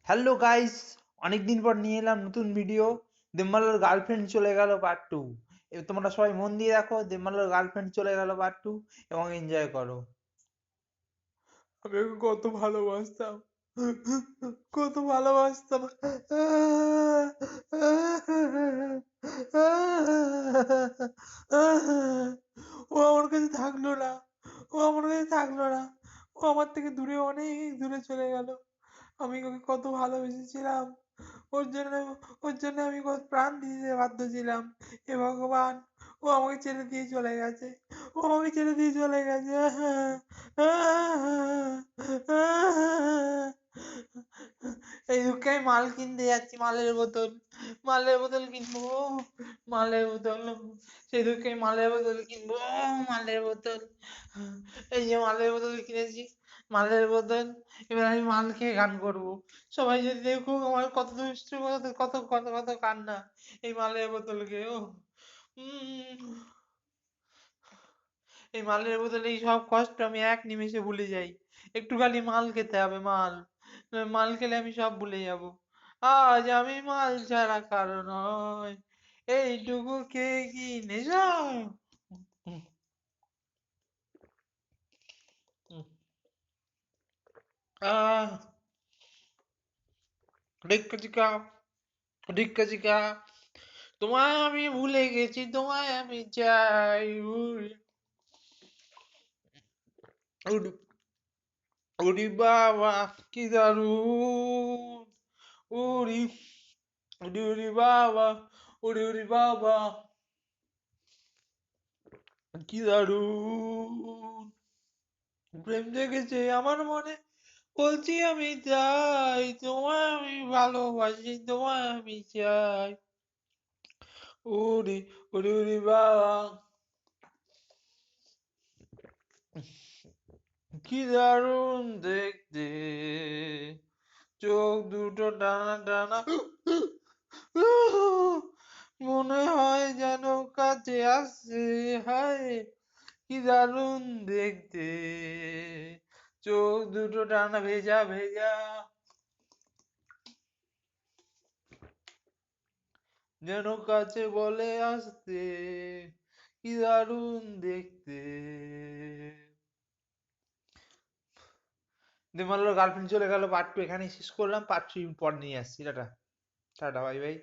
Hello guys, অনেকদিন পর নিয়ে এলাম নতুন ভিডিও। দেবমালার গার্লফ্রেন্ড চলে গেল পার্ট 2। তোমরা সবাই মন দিয়ে দেখো, দেবমালার গার্লফ্রেন্ড চলে গেল পার্ট 2 এবং এনজয় করো। আমি ওকে কত ভালোবাসতাম, কত ভালোবাসতাম। ও আমার কাছে থাকলো না, ও আমার কাছে থাকলো না, ও আমার থেকে দূরে, অনেক দূরে চলে গেল। আমি ওকে কত ভালোবেসেছিলাম, ওর জন্য ওর জন্য আমি কত প্রাণ দিতে বাধ্য ছিলাম। হে ভগবান, ও আমাকে ছেড়ে দিয়ে চলে গেছে, ও আমাকে ছেড়ে দিয়ে চলে গেছে। এই দুঃখে আমি মাল কিনতে যাচ্ছি, মালের বোতল, মালের বোতল কিনবো, মালের বোতল। সেই দুঃখে আমি মালের বোতল কিনবো, মালের বোতল। এই যে মালের বোতল কিনেছি, মালের বোতল। এবার আমি মাল খেয়ে গান করবো। সবাই যদি দেখুক আমার কত দুষ্টু, কত কত কত কত কান্না এই মালের বোতল খেয়ে। ও এই মালের বোতলে এই সব কষ্ট আমি এক নিমেষে ভুলে যাই। একটুখানি মাল খেতে হবে, মাল। মাল খেলে আমি সব ভুলে যাব। আজ আমি মাল ছাড়া কারো নয়, এইটুকু কে কি নেশা। আহ ধিক্কা চিকা, ধিক্কা চিকা। তোমায় আমি ভুলে গেছি, তোমায় আমি চাই। উড়ি উড়ি বাবা, কি দারুন। উড়ি উড়ি উড়ি বাবা, উড়ি উড়ি বাবা, কি দারুন। প্রেম জেগেছে আমার মনে, বলছি আমি চাই, তোমায় আমি ভালোবাসি, তোমায় আমি চাই। উড়ি উড়ি উড়ি বাবা, কি দারুন দেখতে, চোখ দুটো টানা টানা। মনে হয় যেন কাছে আসছে, হায় কি দারুন দেখতে, চোখ দুটো টানা ভেজা ভেজা, যেন কাছে বলে আসতে, কি দারুন দেখতে। দেমালের গার্লফ্রেন্ড চলে গেল পার্ট 2 এখানেই শেষ করলাম, পার্ট 3 পর নিয়ে আসছি। Tata, tata, bye bye.